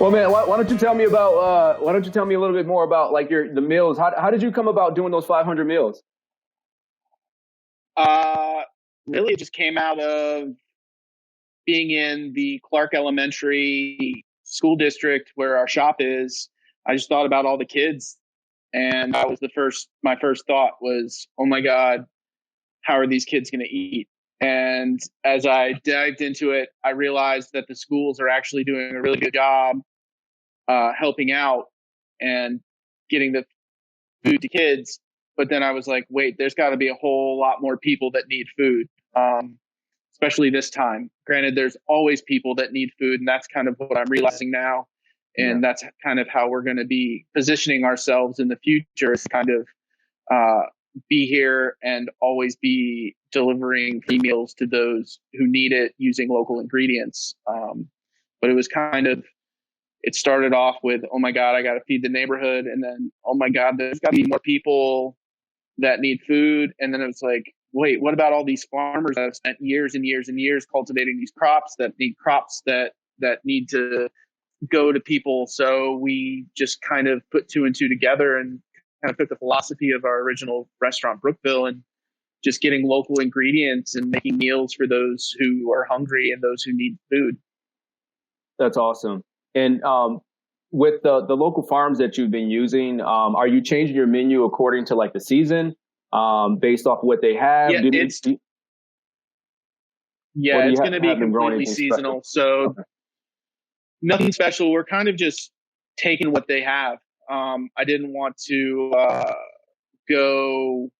Well, man, why don't you tell me about why don't you tell me a little bit more about like the meals? How did you come about doing those 500 meals? Uh, Really, it just came out of being in the Clark Elementary school district where our shop is. I just thought about all the kids, and that was my first thought was, oh my God, how are these kids going to eat? And as I dived into it, I realized that the schools are actually doing a really good job helping out and getting the food to kids. But then I was like, wait, there's got to be a whole lot more people that need food, especially this time. Granted, there's always people that need food, and that's kind of what I'm realizing now. Yeah, And that's kind of how we're going to be positioning ourselves in the future, is kind of uh, be here and always be delivering free meals to those who need it using local ingredients. But it was kind of, it started off with, oh my God, I got to feed the neighborhood. And then, oh my God, there's got to be more people that need food. And then it was like, wait, what about all these farmers that have spent years and years and years cultivating these crops that need to go to people? So we just kind of put two and two together and kind of took the philosophy of our original restaurant, Brookville, and just getting local ingredients and making meals for those who are hungry and those who need food. that's awesome. And with the local farms that you've been using, are you changing your menu according to like the season, based off what they have? Yeah, it's Or do yeah, you it's going to be have them growing completely anything special? seasonal. So Okay. nothing special. We're kind of just taking what they have. I didn't want to go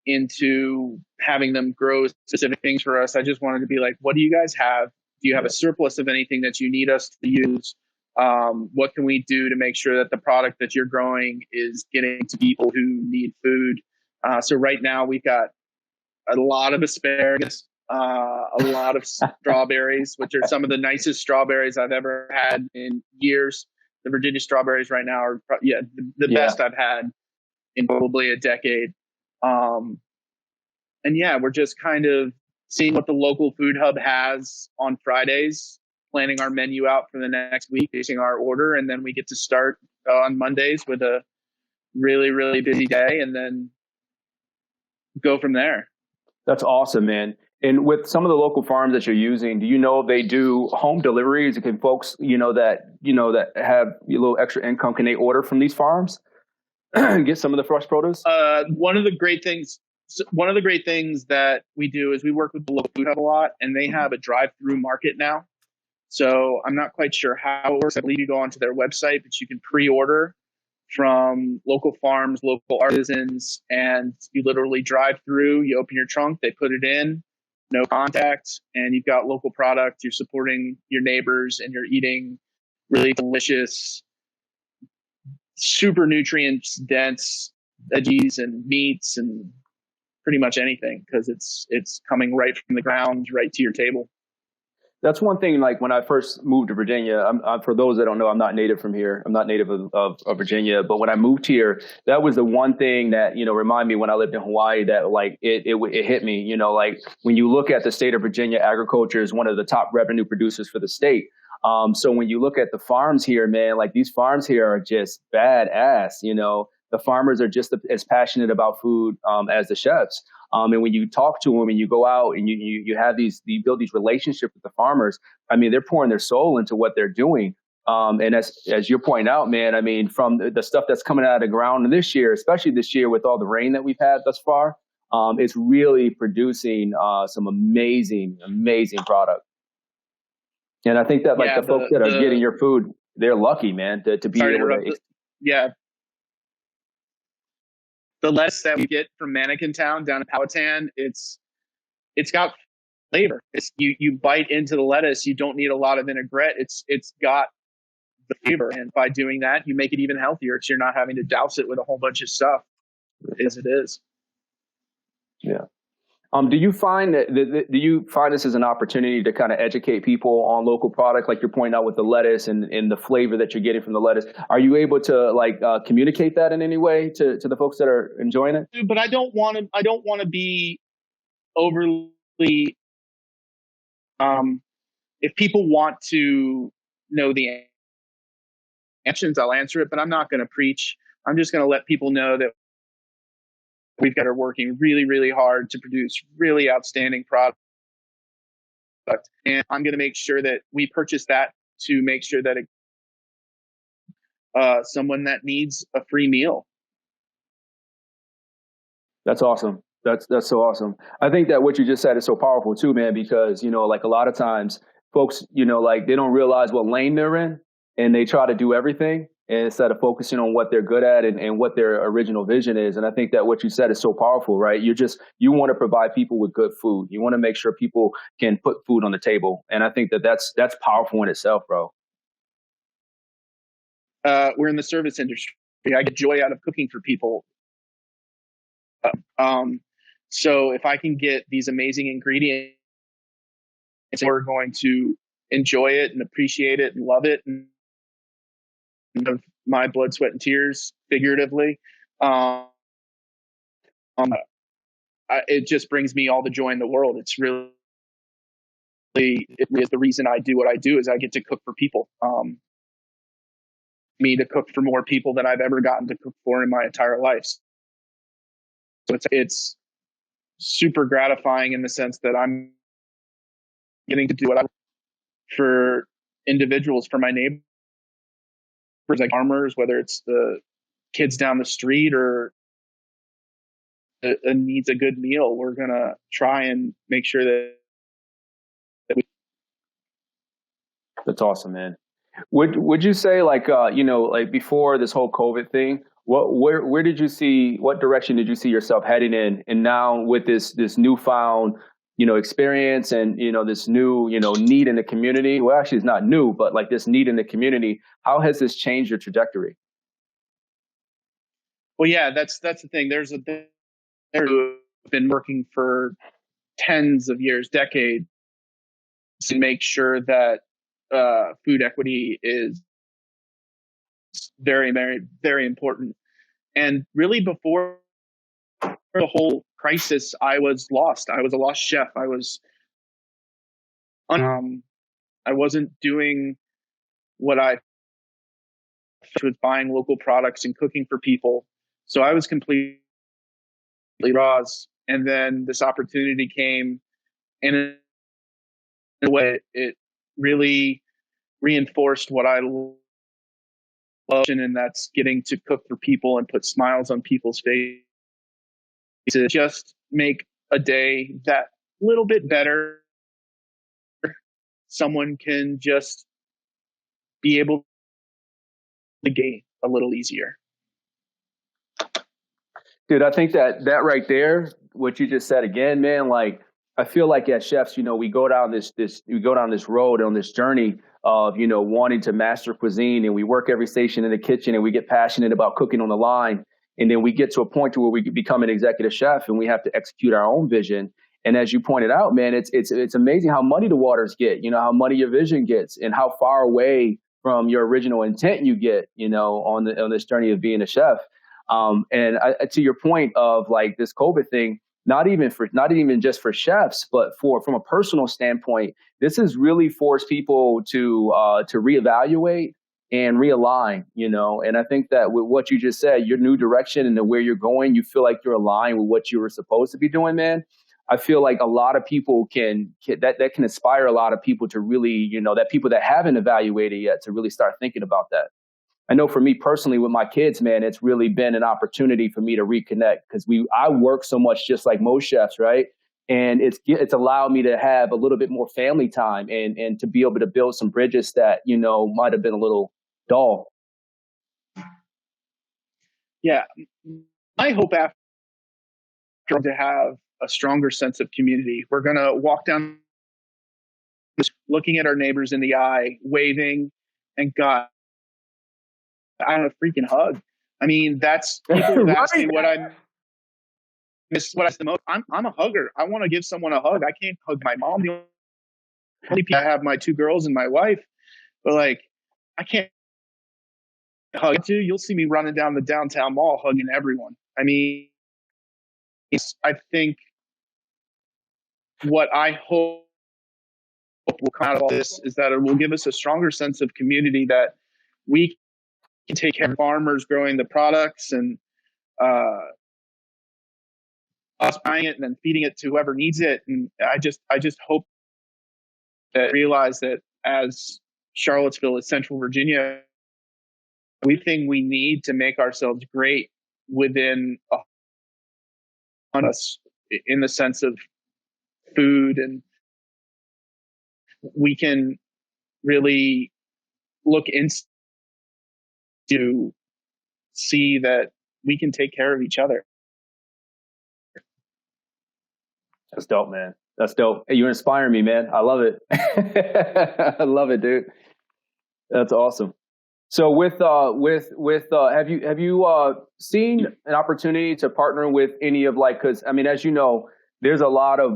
into having them grow specific things for us. I just wanted to be like, what do you guys have? Do you have Yeah, a surplus of anything that you need us to use? What can we do to make sure that the product that you're growing is getting to people who need food? So right now we've got a lot of asparagus, a lot of strawberries, which are some of the nicest strawberries I've ever had in years. The Virginia strawberries right now are, yeah, the yeah, best I've had in probably a decade. Um, and yeah, we're just kind of seeing what the local food hub has on Fridays, planning our menu out for the next week, basing our order, and then we get to start on Mondays with a really, really busy day, and then go from there. that's awesome, man. And with some of the local farms that you're using, do you know if they do home deliveries? Can folks, that have a little extra income, can they order from these farms and get some of the fresh produce? One of the great things that we do is we work with the local food hub a lot, and they have a drive-through market now. So I'm not quite sure how it works. I believe you go onto their website, but you can pre-order from local farms, local artisans, and you literally drive through, you open your trunk, they put it in, no contact, and you've got local product. You're supporting your neighbors and you're eating really delicious, super nutrients dense veggies and meats and pretty much anything, because it's coming right from the ground right to your table. That's one thing. Like when I first moved to Virginia, for those that don't know, I'm not native from here. I'm not native of Virginia. But when I moved here, that was the one thing that remind me when I lived in Hawaii that like it hit me. Like when you look at the state of Virginia, agriculture is one of the top revenue producers for the state. So when you look at the farms here, man, like these farms here are just badass. The farmers are just as passionate about food as the chefs. And when you talk to them and you go out and you have you build these relationships with the farmers, I mean, they're pouring their soul into what they're doing. And as you're pointing out, man, I mean, from the stuff that's coming out of the ground this year, especially this year with all the rain that we've had thus far, it's really producing some amazing, amazing product. And I think that like Yeah, the folks that are getting your food, they're lucky, man, to be sorry to able interrupt. to. Yeah, the lettuce that we get from Mannequin Town down in Powhatan, it's got flavor. You bite into the lettuce, you don't need a lot of vinaigrette. It's got the flavor, and by doing that, you make it even healthier. Because you're not having to douse it with a whole bunch of stuff as it is. Yeah. Do you find this as an opportunity to kind of educate people on local product, like you're pointing out with the lettuce and the flavor that you're getting from the lettuce? Are you able to like communicate that in any way to the folks that are enjoying it? But I don't want to. I don't want to be overly. Um, if people want to know the questions, I'll answer it, but I'm not going to preach. I'm just going to let people know that we've got are working really, really hard to produce really outstanding product. And I'm going to make sure that we purchase that to make sure that someone that needs a free meal. That's awesome. That's so awesome. I think that what you just said is so powerful too, man, because, like a lot of times folks, like they don't realize what lane they're in and they try to do everything instead of focusing on what they're good at and what their original vision is. And I think that what you said is so powerful, right? You want to provide people with good food. You want to make sure people can put food on the table. And I think that that's powerful in itself, bro. We're in the service industry. I get joy out of cooking for people. So if I can get these amazing ingredients, we're going to enjoy it and appreciate it and love it and of my blood, sweat, and tears, figuratively. It just brings me all the joy in the world. It really is the reason I do what I do is I get to cook for people. Me to cook for more people than I've ever gotten to cook for in my entire life. So it's super gratifying in the sense that I'm getting to do what I for individuals, for my neighbors, like farmers, whether it's the kids down the street or needs a good meal. We're going to try and make sure that we. That's awesome, man. Would you say like like before this whole COVID thing, where did you see what direction did you see yourself heading in? And now with this newfound experience and this new need in the community. Well, actually, it's not new, but like this need in the community. How has this changed your trajectory? Well, yeah, that's the thing. There's been working for tens of years, decades, to make sure that food equity is very, very, very important. And really, before the whole crisis, I was lost. I was a lost chef. I wasn't doing what I was buying local products and cooking for people. So I was completely lost. And then this opportunity came, and in a way, it really reinforced what I love, and that's getting to cook for people and put smiles on people's faces. To just make a day that little bit better. Someone can just be able to gain a little easier. Dude, I think that right there, what you just said again, man, like I feel like as chefs, we go down this road on this journey of, wanting to master cuisine, and we work every station in the kitchen and we get passionate about cooking on the line. And then we get to a point to where we become an executive chef and we have to execute our own vision. And as you pointed out, man, it's amazing how muddy the waters get, how muddy your vision gets and how far away from your original intent you get, on this journey of being a chef. To your point of like this COVID thing, not even just for chefs, but from a personal standpoint, this has really forced people to reevaluate and realign, and I think that with what you just said, your new direction and where you're going, you feel like you're aligned with what you were supposed to be doing, man. I feel like a lot of people can inspire a lot of people to really, that people that haven't evaluated yet to really start thinking about that. I know for me personally with my kids, man, it's really been an opportunity for me to reconnect because I work so much just like most chefs, right? And it's allowed me to have a little bit more family time and to be able to build some bridges that, might have been a little dull. Yeah. I hope after to have a stronger sense of community. We're going to walk down looking at our neighbors in the eye, waving, and God, I want a freaking hug. I mean, that's people have asked me what I miss, what I miss the most. I'm a hugger. I want to give someone a hug. I can't hug my mom. The only people I have my two girls and my wife, but like I can't hug you. You'll see me running down the downtown mall hugging everyone. I mean, I think what I hope will come out of all this is that it will give us a stronger sense of community that we can take care of farmers growing the products and us buying it and then feeding it to whoever needs it. And I just hope that realize that as Charlottesville is Central Virginia, everything we need to make ourselves great within us in the sense of food, and we can really look into see that we can take care of each other. That's dope, man. That's dope. Hey, you're inspiring me, man. I love it. I love it, dude. That's awesome. So have you seen an opportunity to partner with any of like, cause I mean, as you know, there's a lot of,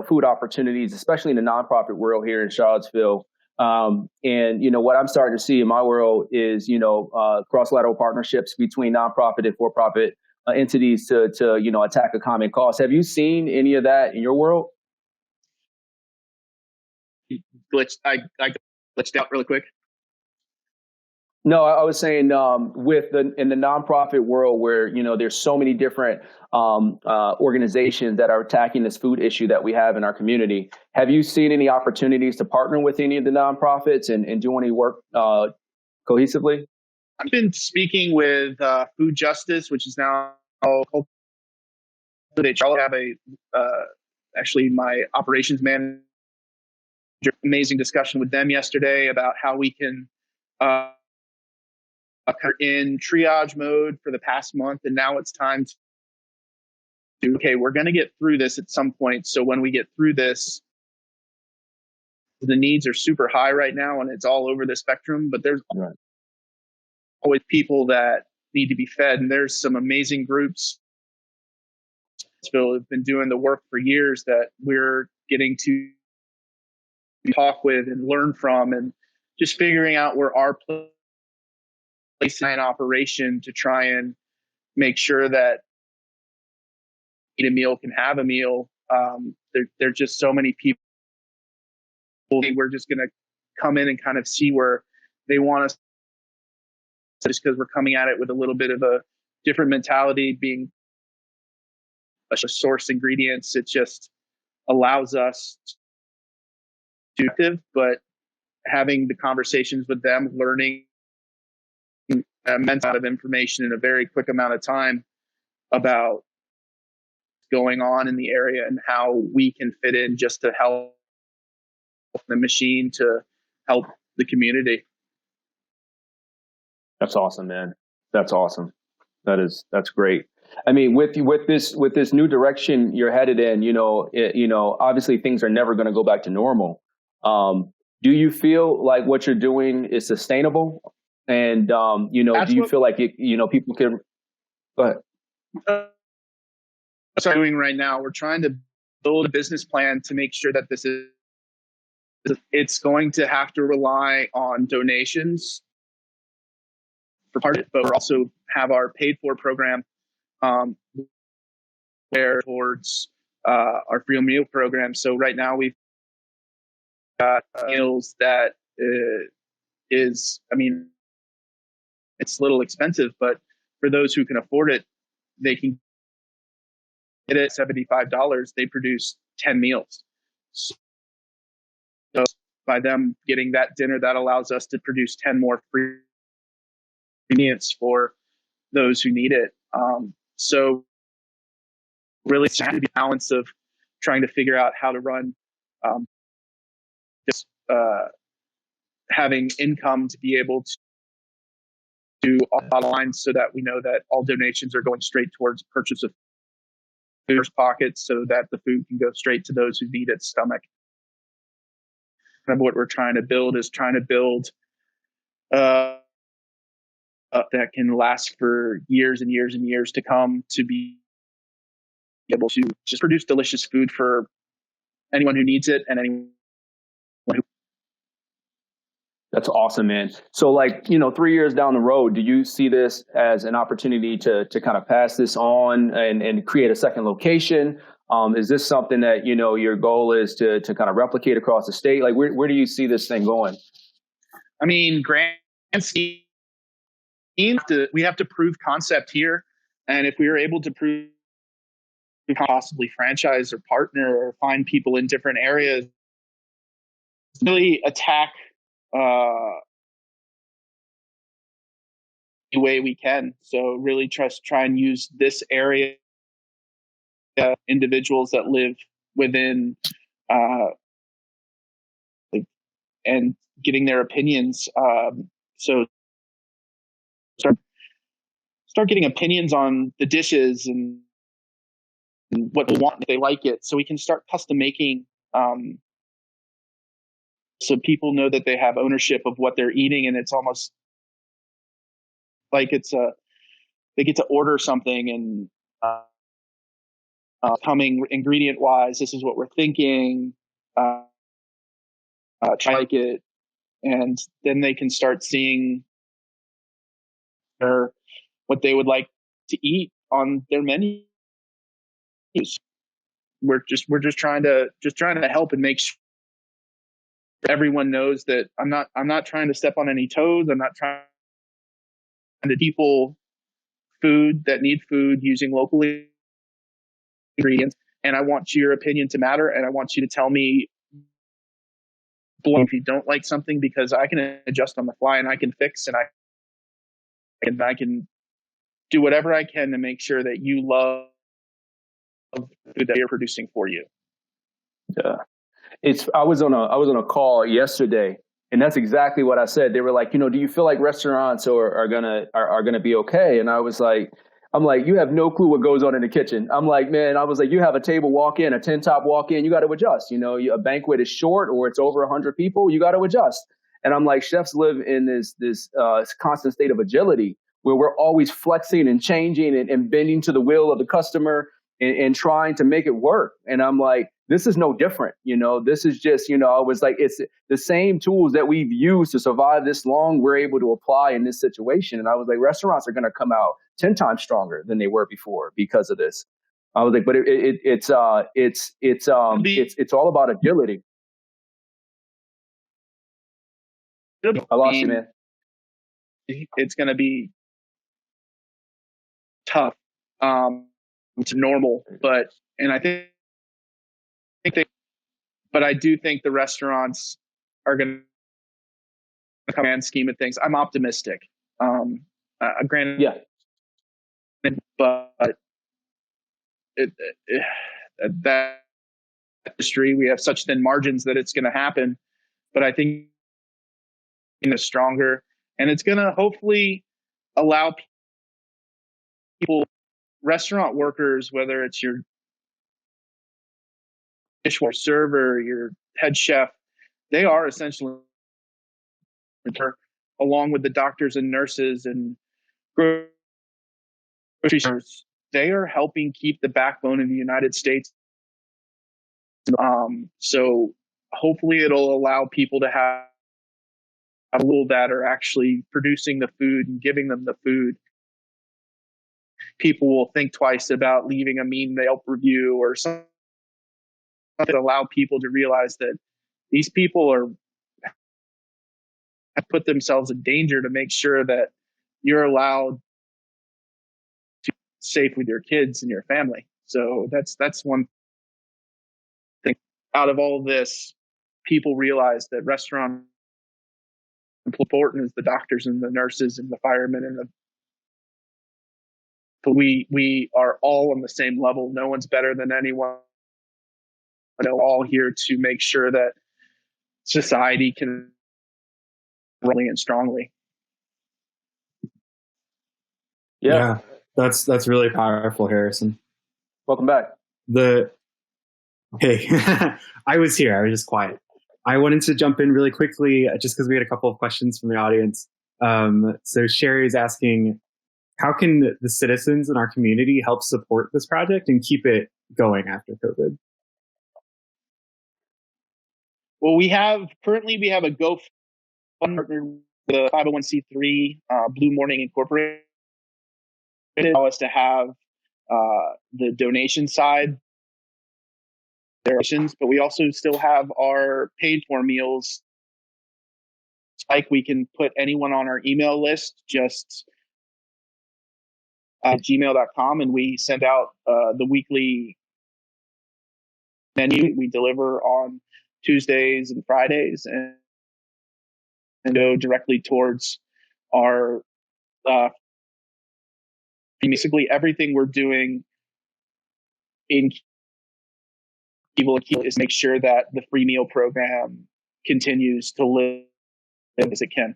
food opportunities, especially in the nonprofit world here in Charlottesville. And what I'm starting to see in my world is, cross-lateral partnerships between nonprofit and for-profit entities to attack a common cause. Have you seen any of that in your world? I glitched out really quick. No, I was saying in the nonprofit world where there's so many different organizations that are attacking this food issue that we have in our community. Have you seen any opportunities to partner with any of the nonprofits and do any work cohesively? I've been speaking with Food Justice, which is now called. They have actually my operations manager, amazing discussion with them yesterday about how we can in triage mode for the past month, and now it's time to okay, we're going to get through this at some point. So when we get through this, the needs are super high right now, and it's all over the spectrum. But there's always people that need to be fed, and there's some amazing groups that have been doing the work for years that we're getting to talk with and learn from, and just figuring out where our place in operation to try and make sure that eat a meal can have a meal. There are just so many people. We're just going to come in and kind of see where they want us, just because we're coming at it with a little bit of a different mentality, being a source ingredients. It just allows us to do it, but having the conversations with them, learning an immense amount of information in a very quick amount of time about going on in the area and how we can fit in just to help the machine to help the community. That's awesome, man. That's awesome. That's great. I mean, with this new direction you're headed in, obviously things are never going to go back to normal. Do you feel like what you're doing is sustainable? And do you feel like people can? Go ahead. That's what we're doing right now. We're trying to build a business plan to make sure that it's going to have to rely on donations for part of it, but we also have our paid for program there towards our free meal program. So right now we've got meals that is, I mean, it's a little expensive, but for those who can afford it, they can get it at $75. They produce 10 meals. So by them getting that dinner, that allows us to produce 10 more free meals for those who need it. So really it's trying to be a balance of trying to figure out how to run having income to be able to do all lines so that we know that all donations are going straight towards purchase of food pockets so that the food can go straight to those who need its stomach. And what we're trying to build is that can last for years and years and years to come, to be able to just produce delicious food for anyone who needs it and anyone who. That's awesome, man. So 3 years down the road, do you see this as an opportunity to kind of pass this on and create a second location? Is this something that, your goal is to kind of replicate across the state? Like where do you see this thing going? I mean, grand scheme, we have to prove concept here. And if we are able to prove possibly franchise or partner or find people in different areas, really attack the way we can. So really try and use this area, individuals that live within and getting their opinions. So start getting opinions on the dishes and what they want if they like it, so we can start custom making, so people know that they have ownership of what they're eating, and it's almost like they get to order something and coming ingredient wise, this is what we're thinking, try like it, and then they can start seeing what they would like to eat on their menus. We're just trying to help and make sure everyone knows that I'm not trying to step on any toes. I'm not trying to people food that need food using local ingredients. And I want your opinion to matter. And I want you to tell me if you don't like something, because I can adjust on the fly and I can fix and I can do whatever I can to make sure that you love the food that you're producing for you. Yeah. I was on a call yesterday, and that's exactly what I said. They were like, do you feel like restaurants are gonna be okay? And I'm like, you have no clue what goes on in the kitchen. I'm like, man, I was like, you have a table walk in, a 10 top walk in, you got to adjust. A banquet is short or it's over 100 people, you got to adjust. And I'm like, chefs live in this constant state of agility where we're always flexing and changing and bending to the will of the customer and trying to make it work. And I'm like, this is no different. This is just, I was like, it's the same tools that we've used to survive this long, we're able to apply in this situation. And I was like, restaurants are going to come out 10 times stronger than they were before because of this. I was like, but it's all about agility. I lost you, man. It's going to be tough. It's normal, but I do think the restaurants are going to come in scheme of things. I'm optimistic. Granted, yeah, but that industry, we have such thin margins that it's going to happen. But I think it's stronger, and it's going to hopefully allow people, restaurant workers, whether it's your dishwasher server, your head chef, they are essentially, along with the doctors and nurses and grocery stores, they are helping keep the backbone of the United States. So hopefully it'll allow people to have people that are actually producing the food and giving them the food. People will think twice about leaving a mean Yelp review or something that allow people to realize that these people have put themselves in danger to make sure that you're allowed to be safe with your kids and your family. So that's one thing. Out of all this, people realize that restaurant important is the doctors and the nurses and the firemen and but we are all on the same level. No one's better than anyone. We're all here to make sure that society can run and strongly. Yeah, that's really powerful, Harrison. Welcome back. Hey, I was here. I was just quiet. I wanted to jump in really quickly just because we had a couple of questions from the audience. So Sherry is asking, how can the citizens in our community help support this project and keep it going after COVID? Well, we have a GoFundMe partner with the 501c3 Blue Morning Incorporated, allow us to have the donation side donations, but we also still have our paid for meals. Like we can put anyone on our email list, just at gmail.com, and we send out the weekly menu. We deliver on Tuesdays and Fridays, and go directly towards our basically everything we're doing in Keevil is make sure that the free meal program continues to live as it can.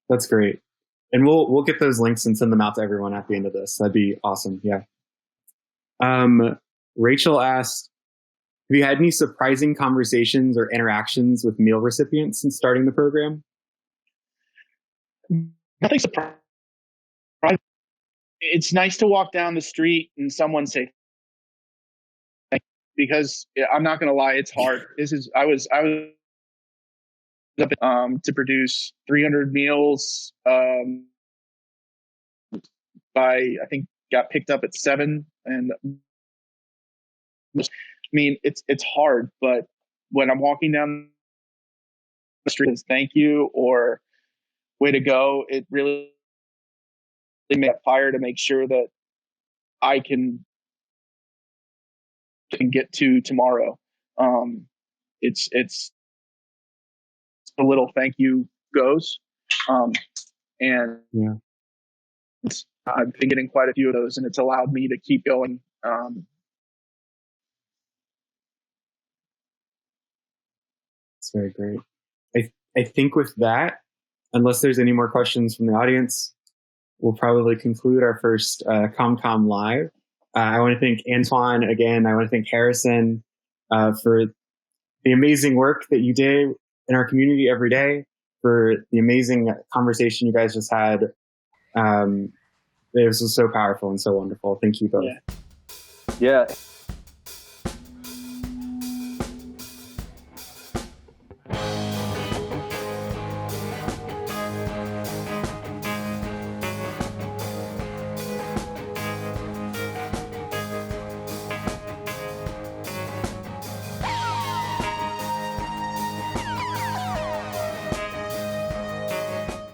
That's great. And we'll get those links and send them out to everyone at the end of this. That'd be awesome. Yeah. Rachel asked, have you had any surprising conversations or interactions with meal recipients since starting the program? Nothing surprising. It's nice to walk down the street and someone say, because I'm not going to lie, it's hard. I was up to produce 300 meals I think got picked up at 7, and I mean it's hard, but when I'm walking down the street, it's thank you or way to go, it really made a fire to make sure that I can get to tomorrow. It's a little thank you goes, and yeah. I've been getting quite a few of those, and it's allowed me to keep going. That's very great. I think with that, unless there's any more questions from the audience, we'll probably conclude our first ComCom Live. I want to thank Antwon again. I want to thank Harrison for the amazing work that you did in our community every day, for the amazing conversation you guys just had. It was so powerful and so wonderful. Thank you both. Yeah.